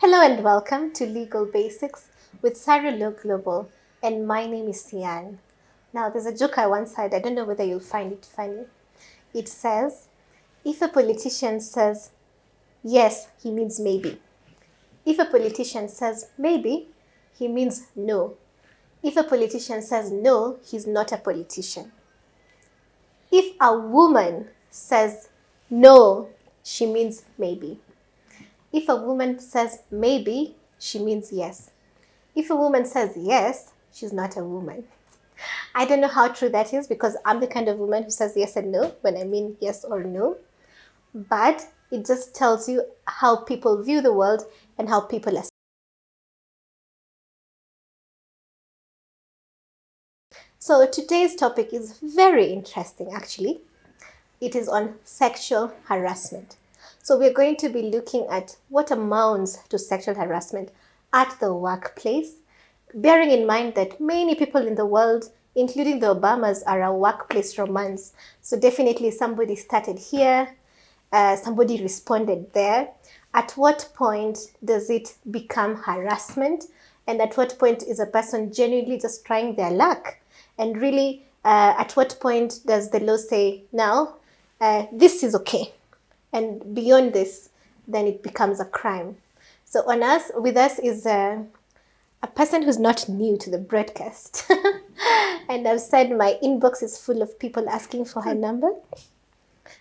Hello and welcome to Legal Basics with Sarah Law Global, and my name is Sian. Now, there's a joke I once heard, I don't know whether you'll find it funny. It says, if a politician says yes, he means maybe. If a politician says maybe, he means no. If a politician says no, he's not a politician. If a woman says no, she means maybe. If a woman says maybe, she means yes. If a woman says yes, she's not a woman. I don't know how true that is because I'm the kind of woman who says yes and no when I mean yes or no. But it just tells you how people view the world and how people are. So today's topic is very interesting actually. It is on sexual harassment. So we're going to be looking at what amounts to sexual harassment at the workplace, bearing in mind that many people in the world, including the Obamas, are a workplace romance. So definitely somebody started here, somebody responded there. At what point does it become harassment? And at what point is a person genuinely just trying their luck? And really, at what point does the law say, now, this is okay? And beyond this, then it becomes a crime. So with us is a person who's not new to the broadcast. And I've said my inbox is full of people asking for her number.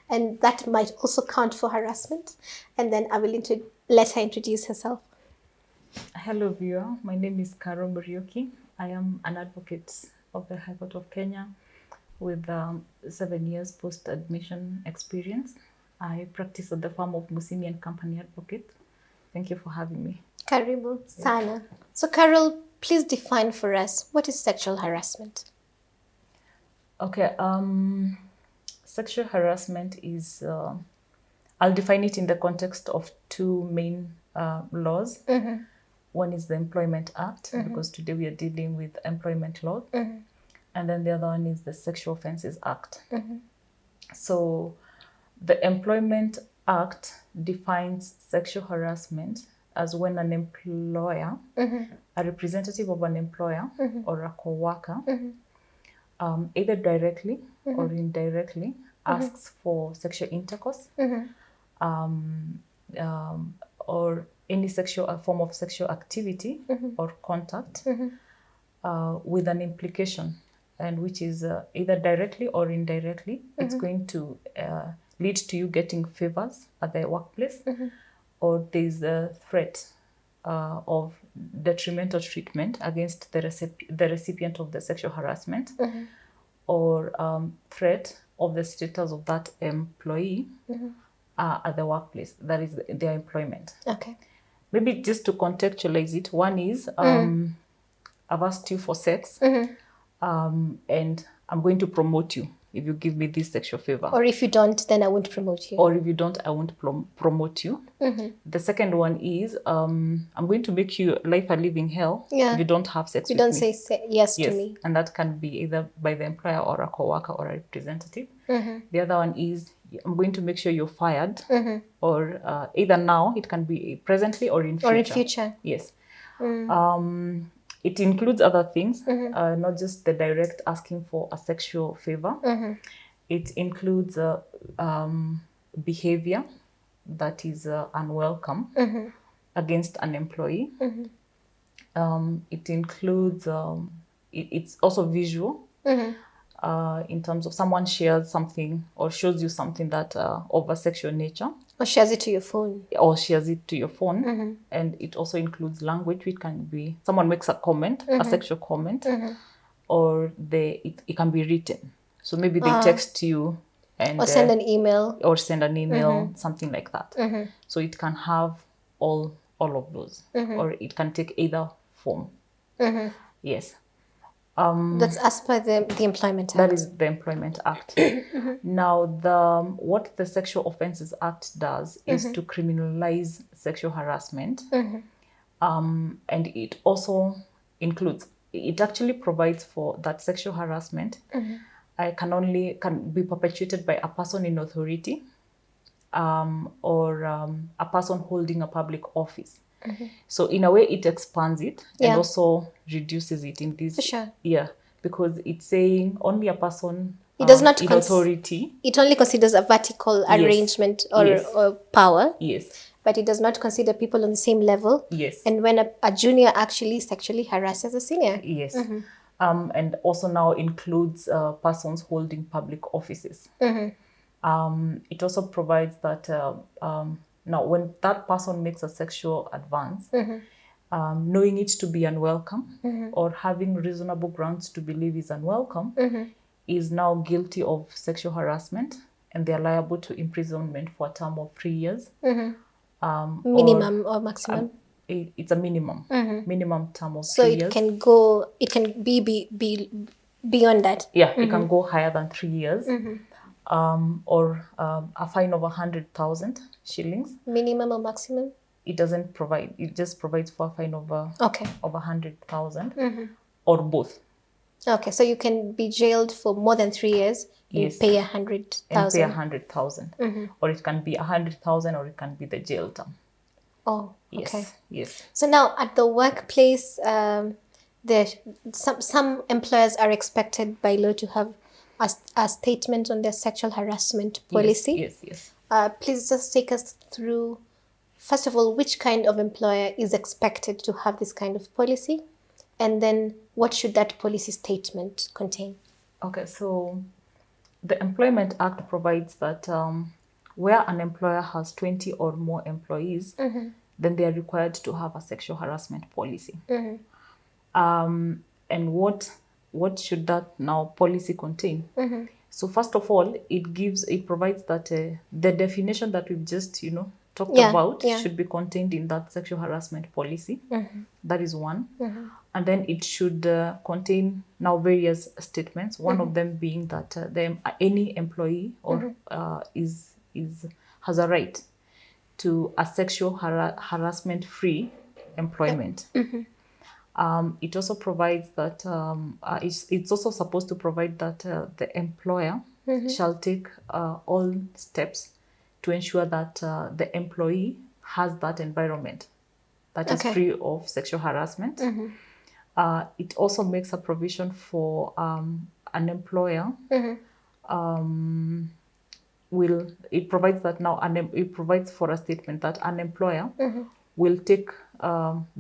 And that might also count for harassment. And then I will let her introduce herself. Hello, viewer. My name is Carol Muriuki. I am an advocate of the High Court of Kenya with 7 years post-admission experience. I practice at the firm of Musimi and Company Advocate. Thank you for having me. Karibu sana. So Carol, please define for us, what is sexual harassment? Okay, sexual harassment is, I'll define it in the context of two main laws. Mm-hmm. One is the Employment Act, mm-hmm. because today we are dealing with employment law. Mm-hmm. And then the other one is the Sexual Offences Act. Mm-hmm. So the Employment Act defines sexual harassment as when an employer, mm-hmm. a representative of an employer, mm-hmm. or a co-worker, mm-hmm. Either directly, mm-hmm. or indirectly, mm-hmm. asks for sexual intercourse, mm-hmm. Or any form of sexual activity, mm-hmm. or contact, mm-hmm. With an implication, and which is either directly or indirectly, mm-hmm. it's going to lead to you getting favors at the workplace, mm-hmm. or there's a threat of detrimental treatment against the recipient of the sexual harassment, mm-hmm. or threat of the status of that employee, mm-hmm. At the workplace, that is their employment. Okay. Maybe just to contextualize it, one is I've asked you for sex, mm-hmm. And I'm going to promote you if you give me this sexual favor. Or if you don't, then I won't promote you. Or if you don't, I won't promote you. Mm-hmm. The second one is I'm going to make you life a living hell, if you don't have sex with me. You don't say yes to me. And that can be either by the employer or a co-worker or a representative. Mm-hmm. The other one is I'm going to make sure you're fired, mm-hmm. or either now, it can be presently or in future. Or in future. Yes. Mm. It includes other things, mm-hmm. Not just the direct asking for a sexual favor. Mm-hmm. It includes behavior that is unwelcome, mm-hmm. against an employee. Mm-hmm. It includes, it's also visual, mm-hmm. In terms of someone shares something or shows you something that of a sexual nature. Or shares it to your phone. Mm-hmm. And it also includes language, which can be someone makes a comment, mm-hmm. a sexual comment, mm-hmm. or it can be written. So maybe they text you and or send an email. Mm-hmm. Something like that. Mm-hmm. So it can have all of those, mm-hmm. or it can take either form. Mm-hmm. Yes. That's as per the Employment Act. That is the Employment Act. Mm-hmm. Now, what the Sexual Offences Act does is, mm-hmm. to criminalize sexual harassment, mm-hmm. And it also includes. It actually provides for that sexual harassment. Mm-hmm. Can be perpetrated by a person in authority, or a person holding a public office. So in a way, it expands it and Yeah. also reduces it in this. For sure. Yeah, because it's saying only a person It does not in authority. It only considers a vertical arrangement or power. Yes. But it does not consider people on the same level. Yes. And when a junior actually sexually harasses a senior. Yes. And also now includes persons holding public offices. It also provides that now when that person makes a sexual advance, knowing it to be unwelcome or having reasonable grounds to believe is unwelcome is now guilty of sexual harassment, and they are liable to imprisonment for a term of 3 years. Minimum or maximum? It's a minimum term of so 3 it years. it can be beyond that. Yeah, it can go higher than 3 years. Or a fine of 100,000 shillings. Minimum or maximum? It doesn't provide. It just provides for a fine of okay. of 100,000 or both. Okay, so you can be jailed for more than 3 years and Yes. pay 100,000. And pay 100,000, or it can be 100,000, or it can be the jail term. Oh, Yes. okay. Yes. So now at the workplace, there some employers are expected by law to have a statement on their sexual harassment policy. Yes. Yes. Please just take us through, first of all, which kind of employer is expected to have this kind of policy, and then what should that policy statement contain? Okay, so the Employment Act provides that where an employer has 20 or more employees, then they are required to have a sexual harassment policy. And what should that now policy contain? So first of all, it provides that the definition that we've just talked about should be contained in that sexual harassment policy. That is one. And then it should contain now various statements. One of them being that any employee or has a right to a sexual harassment-free employment. It also provides that it's also supposed to provide that the employer shall take all steps to ensure that the employee has that environment that is free of sexual harassment. It also makes a provision for an employer. It provides that now it provides for a statement that an employer will take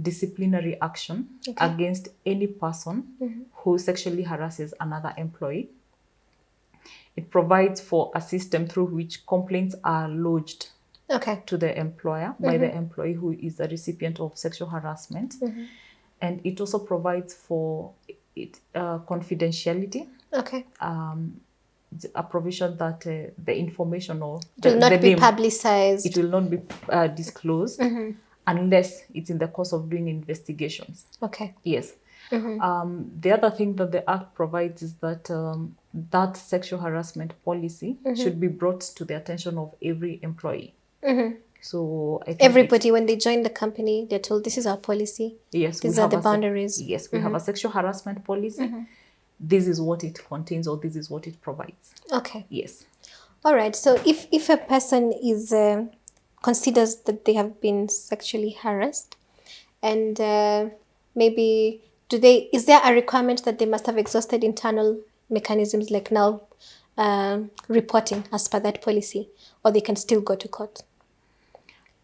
disciplinary action against any person who sexually harasses another employee. It provides for a system through which complaints are lodged to the employer by the employee who is the recipient of sexual harassment. And it also provides for confidentiality. A provision that the information or it will not be name, publicized. It will not be disclosed unless it's in the course of doing investigations. Yes. The other thing that the Act provides is that that sexual harassment policy should be brought to the attention of every employee. So I think everybody, when they join the company, they're told this is our policy. Yes, these are the boundaries. Yes, we have a sexual harassment policy. This is what it contains, or this is what it provides. Yes. All right. So if a person is considers that they have been sexually harassed, and maybe is there a requirement that they must have exhausted internal mechanisms like now reporting as per that policy, or they can still go to court?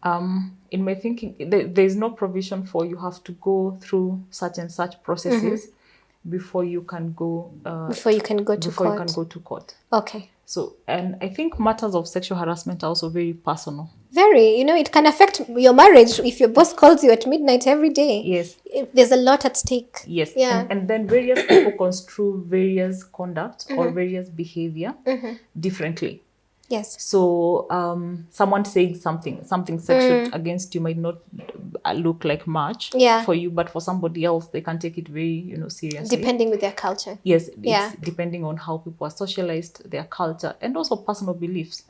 In my thinking, there is no provision for you have to go through such and such processes before you can go to court. So, and I think matters of sexual harassment are also very personal. Very, it can affect your marriage if your boss calls you at midnight every day. Yes. There's a lot at stake. Yes. Yeah. And then various people construe various conduct or various behavior differently. Yes. So someone saying something sexual against you might not look like much for you, but for somebody else, they can take it very, seriously. Depending with their culture. Yes. It's depending on how people are socialized, their culture, and also personal beliefs.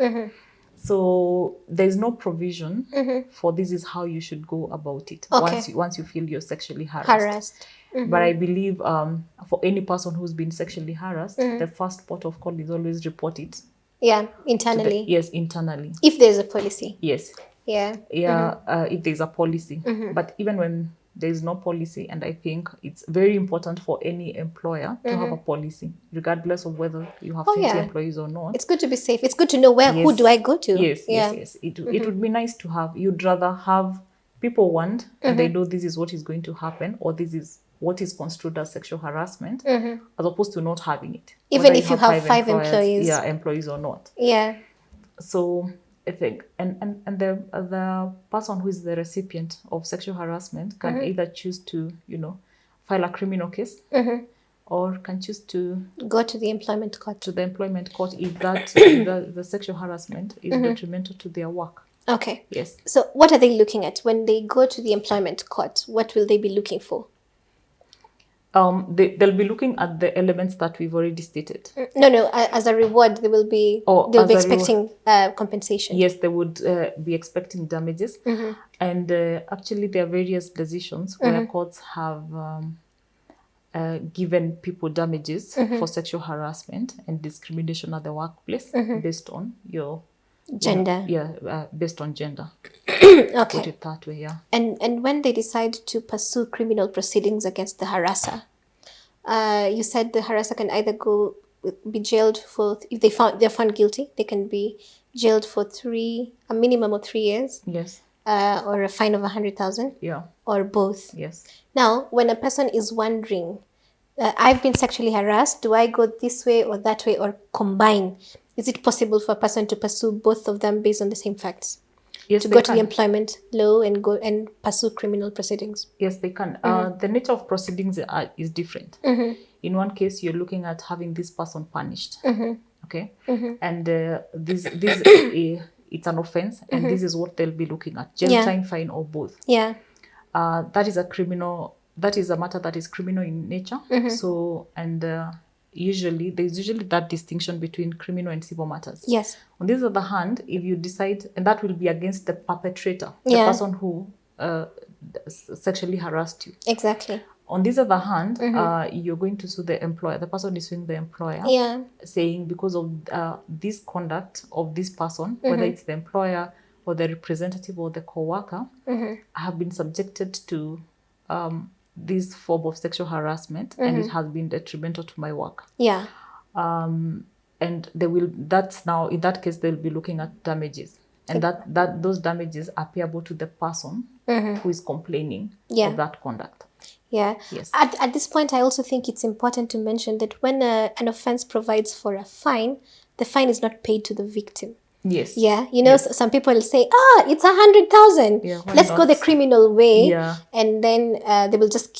So there's no provision for this is how you should go about it once you feel you're sexually harassed. But I believe for any person who's been sexually harassed, the first port of call is always report it. Yeah, internally. Yes, internally. If there's a policy. Yes. Yeah. if there's a policy. But even when there is no policy, and I think it's very important for any employer to have a policy, regardless of whether you have 20 employees or not. It's good to be safe. It's good to know who do I go to. Yes. It would be nice to have. You'd rather have people warned and they know this is what is going to happen, or this is what is construed as sexual harassment, as opposed to not having it. Even if you have 5 employees. Yeah, employees or not. Yeah. So I think, and the person who is the recipient of sexual harassment can either choose to, file a criminal case, or can choose to go to the employment court. If that the sexual harassment is detrimental to their work. Okay. Yes. So what are they looking at when they go to the employment court? What will they be looking for? They'll be looking at the elements that we've already stated. No. As a reward, they'll be expecting compensation. Yes, they would be expecting damages. And actually, there are various decisions where courts have given people damages for sexual harassment and discrimination at the workplace based on your gender. Based on gender. Okay. Put it that way, yeah. And when they decide to pursue criminal proceedings against the harasser, you said the harasser can either be jailed for, if they're found guilty, they can be jailed for a minimum of 3 years. Yes. Or a fine of 100,000. Yeah. Or both. Yes. Now, when a person is wondering, I've been sexually harassed, do I go this way or that way, or combine? Is it possible for a person to pursue both of them based on the same facts? Yes, to go to the employment law and go and pursue criminal proceedings? Yes, they can. The nature of proceedings is different. In one case, you're looking at having this person punished. Okay, and this it's an offense, and this is what they'll be looking at: jail time, fine, or both. Yeah, that is a matter that is criminal in nature. So, and there's usually that distinction between criminal and civil matters. Yes. On the other hand, if you decide, and that will be against the perpetrator, the person who sexually harassed you. Exactly. On the other hand, you're going to sue the employer. The person is suing the employer, saying because of this conduct of this person, whether it's the employer or the representative or the co-worker, I have been subjected to this form of sexual harassment, and it has been detrimental to my work. Yeah. And that's now, in that case, they'll be looking at damages. And that those damages are payable to the person who is complaining of that conduct. Yeah. Yes. At this point, I also think it's important to mention that when an offense provides for a fine, the fine is not paid to the victim. Yes. Yeah. Some people will say, it's 100,000. Yeah, let's go the criminal way. Yeah. And then they will just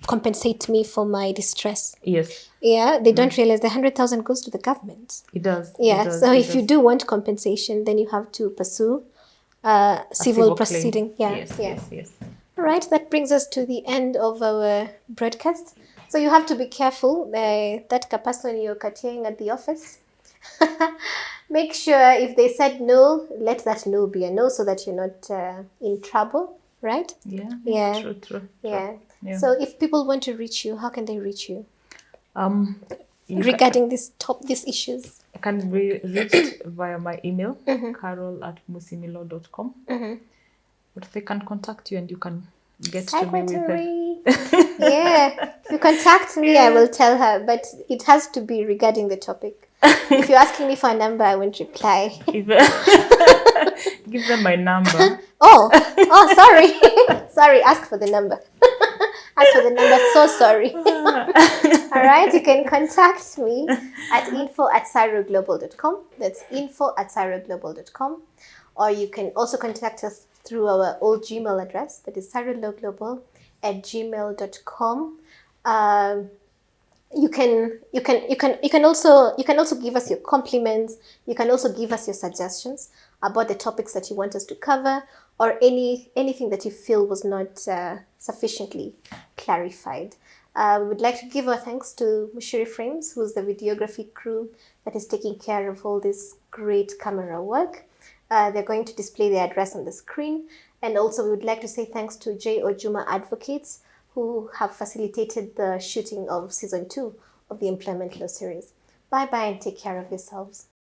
compensate me for my distress. Yes. Yeah. They don't realize the 100,000 goes to the government. It does. Yeah. So if you do want compensation, then you have to pursue civil proceeding. Yeah. Yes. All right. That brings us to the end of our broadcast. So you have to be careful. That person you're carrying at the office. Make sure if they said no, let that no be a no, so that you're not in trouble, right? Yeah. True. Yeah. So if people want to reach you, how can they reach you? Regarding these issues, I can be reached via my email, carol@musimilo.com. But they can contact you, and you can get to me with it. Yeah. If you contact me, I will tell her, but it has to be regarding the topic. If you're asking me for a number, I won't reply. Give them my number. Sorry. Sorry, ask for the number. So sorry. All right, you can contact me at info@cyroglobal.com. That's info@cyroglobal.com. Or you can also contact us through our old Gmail address, that is cyroglobal@gmail.com. You can also give us your compliments. You can also give us your suggestions about the topics that you want us to cover, or anything that you feel was not sufficiently clarified. We would like to give our thanks to Mushiri Frames, who's the videography crew that is taking care of all this great camera work. They're going to display their address on the screen. And also we would like to say thanks to J. Ojuma Advocates, who have facilitated the shooting of season 2 of the Employment Law series. Bye-bye and take care of yourselves.